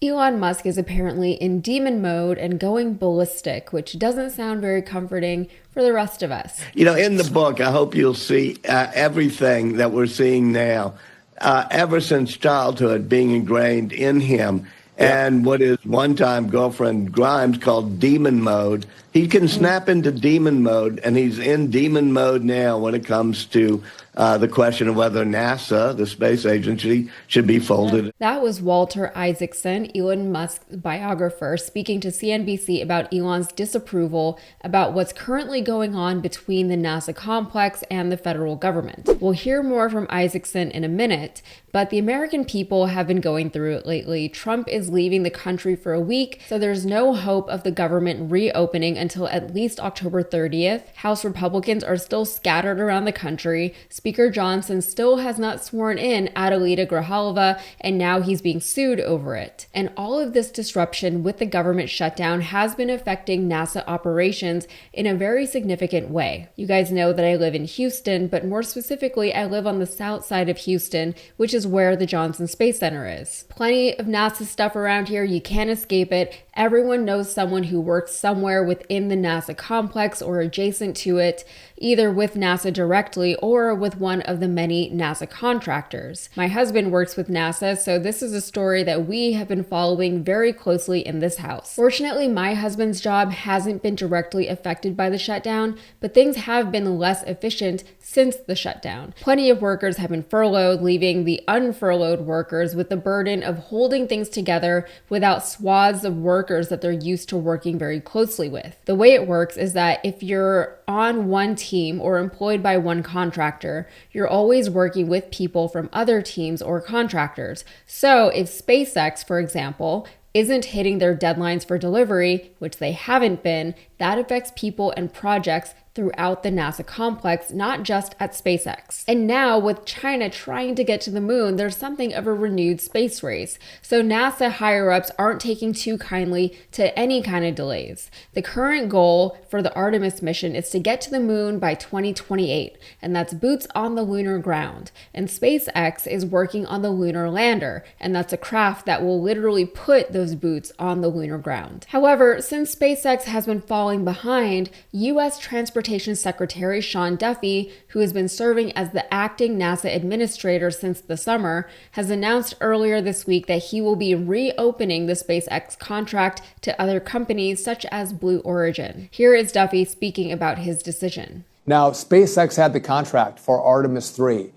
Elon Musk is apparently in demon mode and going ballistic, which doesn't sound very comforting for the rest of us. In the book, I hope you'll see everything that we're seeing now, ever since childhood, being ingrained in him. And what his one-time girlfriend Grimes called demon mode, he can snap into demon mode, and he's in demon mode now when it comes to the question of whether NASA, the space agency, should be folded. That was Walter Isaacson, Elon Musk's biographer, speaking to CNBC about Elon's disapproval about what's currently going on between the NASA complex and the federal government. We'll hear more from Isaacson in a minute, but the American people have been going through it lately. Trump is leaving the country for a week, so there's no hope of the government reopening until at least October 30th. House Republicans are still scattered around the country. Speaker Johnson still has not sworn in Adelita Grijalva, and now he's being sued over it. And all of this disruption with the government shutdown has been affecting NASA operations in a very significant way. You guys know that I live in Houston, but more specifically, I live on the south side of Houston, which is where the Johnson Space Center is. Plenty of NASA stuff around here, you can't escape it. Everyone knows someone who works somewhere within the NASA complex or adjacent to it, either with NASA directly or with one of the many NASA contractors. My husband works with NASA, so this is a story that we have been following very closely in this house. Fortunately, my husband's job hasn't been directly affected by the shutdown, but things have been less efficient since the shutdown. Plenty of workers have been furloughed, leaving the unfurloughed workers with the burden of holding things together without swaths of workers that they're used to working very closely with. The way it works is that if you're on one team or employed by one contractor, you're always working with people from other teams or contractors. So if SpaceX, for example, isn't hitting their deadlines for delivery, which they haven't been, that affects people and projects throughout the NASA complex, not just at SpaceX. And now with China trying to get to the moon, there's something of a renewed space race. So NASA higher-ups aren't taking too kindly to any kind of delays. The current goal for the Artemis mission is to get to the moon by 2028, and that's boots on the lunar ground. And SpaceX is working on the lunar lander, and that's a craft that will literally put those boots on the lunar ground. However, since SpaceX has been falling behind, U.S. Transportation Secretary Sean Duffy, who has been serving as the acting NASA administrator since the summer, has announced earlier this week that he will be reopening the SpaceX contract to other companies such as Blue Origin. Here is Duffy speaking about his decision. Now, SpaceX had the contract for Artemis 3.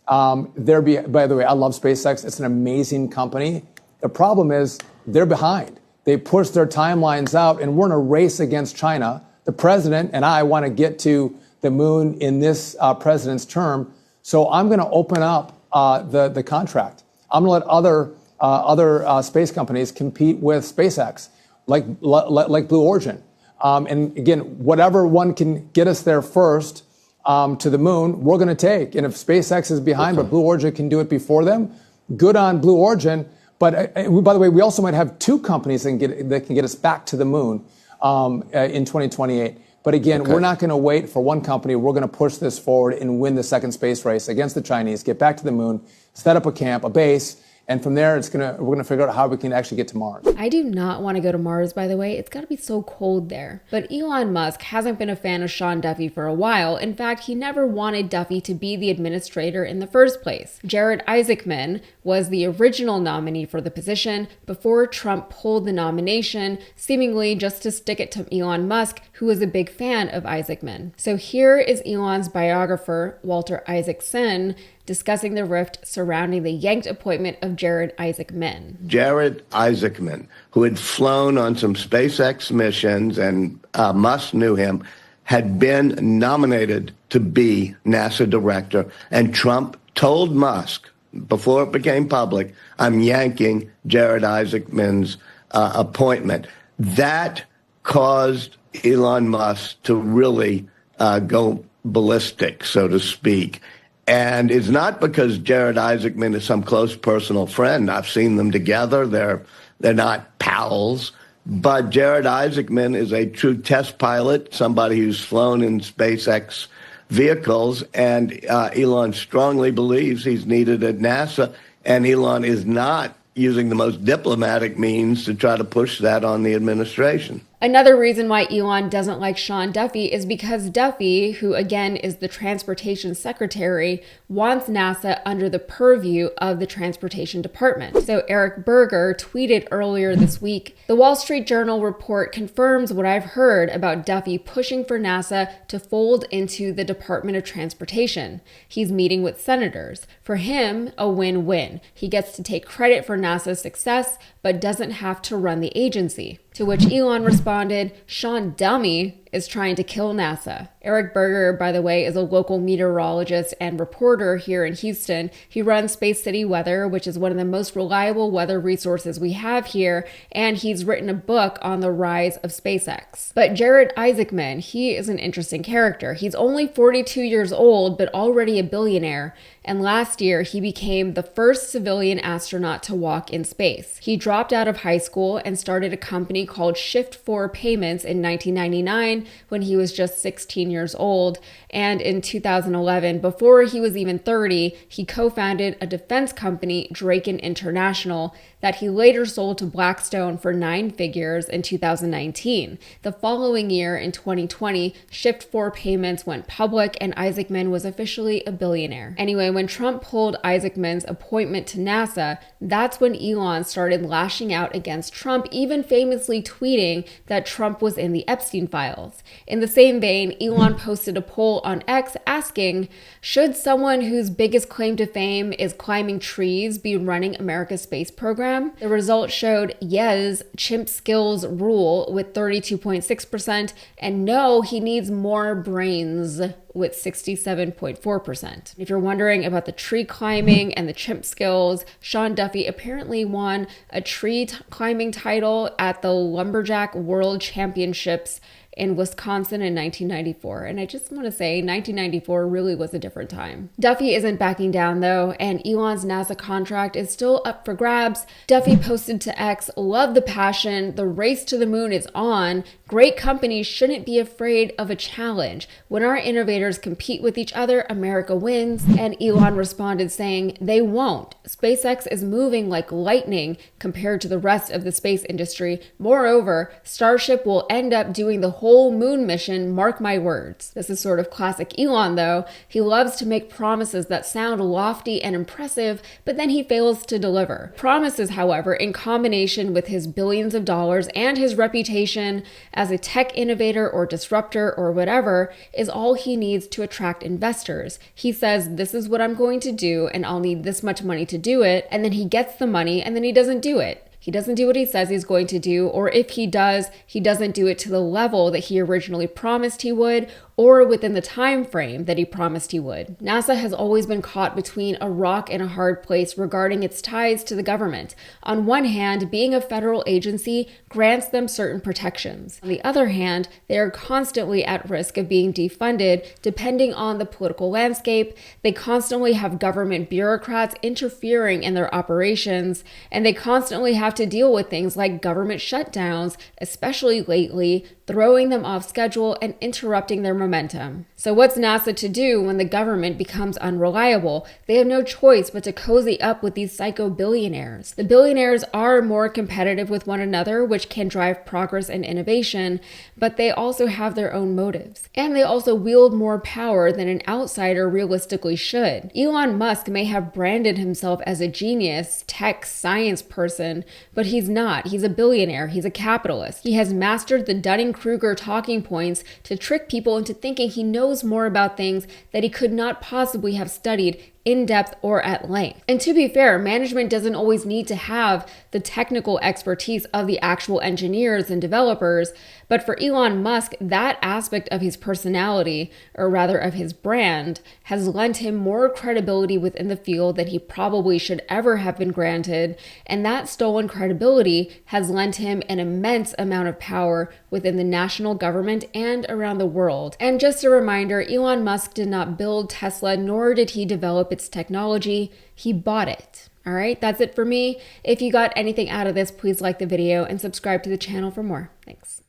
By the way, I love SpaceX. It's an amazing company. The problem is they're behind. They pushed their timelines out, and we're in a race against China. The president and I want to get to the moon in this president's term, so I'm going to open up the contract. I'm going to let other space companies compete with SpaceX, like Blue Origin. And again, whatever one can get us there first to the moon, we're going to take. And if SpaceX is behind, but Blue Origin can do it before them, good on Blue Origin. But by the way, we also might have two companies that can get us back to the moon in 2028. But again, we're not going to wait for one company. We're going to push this forward and win the second space race against the Chinese, get back to the moon, set up a camp, a base, and from there, we're going to figure out how we can actually get to Mars. I do not want to go to Mars, by the way. It's got to be so cold there. But Elon Musk hasn't been a fan of Sean Duffy for a while. In fact, he never wanted Duffy to be the administrator in the first place. Jared Isaacman was the original nominee for the position before Trump pulled the nomination, seemingly just to stick it to Elon Musk, who was a big fan of Isaacman. So here is Elon's biographer, Walter Isaacson, discussing the rift surrounding the Yank appointment of Jared Isaacman. Jared Isaacman, who had flown on some SpaceX missions, and Musk knew him, had been nominated to be NASA director. And Trump told Musk, before it became public, I'm yanking Jared Isaacman's appointment. That caused Elon Musk to really go ballistic, so to speak. And it's not because Jared Isaacman is some close personal friend. I've seen them together. They're not pals. But Jared Isaacman is a true test pilot, somebody who's flown in SpaceX vehicles, and Elon strongly believes he's needed at NASA, and Elon is not using the most diplomatic means to try to push that on the administration. Another reason why Elon doesn't like Sean Duffy is because Duffy, who again is the transportation secretary, wants NASA under the purview of the transportation department. So Eric Berger tweeted earlier this week, "The Wall Street Journal report confirms what I've heard about Duffy pushing for NASA to fold into the Department of Transportation. He's meeting with senators. For him, a win-win. He gets to take credit for NASA's success, but doesn't have to run the agency." To which Elon responded, "Sean Dummy is trying to kill NASA." Eric Berger, by the way, is a local meteorologist and reporter here in Houston. He runs Space City Weather, which is one of the most reliable weather resources we have here, and he's written a book on the rise of SpaceX. But Jared Isaacman, he is an interesting character. He's only 42 years old, but already a billionaire. And last year, he became the first civilian astronaut to walk in space. He dropped out of high school and started a company called Shift4 Payments in 1999 when he was just 16 years old. And in 2011, before he was even 30, he co-founded a defense company, Draken International, that he later sold to Blackstone for 9 figures in 2019. The following year, in 2020, Shift4 Payments went public and Isaacman was officially a billionaire. Anyway, when Trump pulled Isaacman's appointment to NASA, that's when Elon started lashing out against Trump, even famously tweeting that Trump was in the Epstein files. In the same vein, Elon posted a poll on X asking, should someone whose biggest claim to fame is climbing trees be running America's space program? The results showed yes, chimp skills rule with 32.6%, and no, he needs more brains with 67.4%. If you're wondering about the tree climbing and the chimp skills, Sean Duffy apparently won a tree climbing title at the Lumberjack World Championships in Wisconsin in 1994. And I just want to say 1994 really was a different time. Duffy isn't backing down though, and Elon's NASA contract is still up for grabs. Duffy posted to X, "Love the passion. The race to the moon is on. Great companies shouldn't be afraid of a challenge. When our innovators compete with each other, America wins." And Elon responded saying, "They won't. SpaceX is moving like lightning compared to the rest of the space industry. Moreover, Starship will end up doing the whole moon mission, mark my words." This is sort of classic Elon though. He loves to make promises that sound lofty and impressive, but then he fails to deliver. Promises, however, in combination with his billions of dollars and his reputation as a tech innovator or disruptor or whatever, is all he needs to attract investors. He says, this is what I'm going to do and I'll need this much money to do it, and then he gets the money and then he doesn't do it. He doesn't do what he says he's going to do, or if he does, he doesn't do it to the level that he originally promised he would, or within the time frame that he promised he would. NASA has always been caught between a rock and a hard place regarding its ties to the government. On one hand, being a federal agency grants them certain protections. On the other hand, they are constantly at risk of being defunded depending on the political landscape. They constantly have government bureaucrats interfering in their operations, and they constantly have to deal with things like government shutdowns, especially lately, throwing them off schedule and interrupting their momentum. So what's NASA to do when the government becomes unreliable? They have no choice but to cozy up with these psycho billionaires. The billionaires are more competitive with one another, which can drive progress and innovation, but they also have their own motives. And they also wield more power than an outsider realistically should. Elon Musk may have branded himself as a genius, tech, science person, but he's not. He's a billionaire. He's a capitalist. He has mastered the Dunning-Kruger talking points to trick people into thinking he knows more about things that he could not possibly have studied in depth or at length. And to be fair, management doesn't always need to have the technical expertise of the actual engineers and developers, but for Elon Musk, that aspect of his personality, or rather of his brand, has lent him more credibility within the field than he probably should ever have been granted, and that stolen credibility has lent him an immense amount of power within the national government and around the world. And just a reminder, Elon Musk did not build Tesla, nor did he develop its technology, he bought it. All right, that's it for me. If you got anything out of this, please like the video and subscribe to the channel for more. Thanks.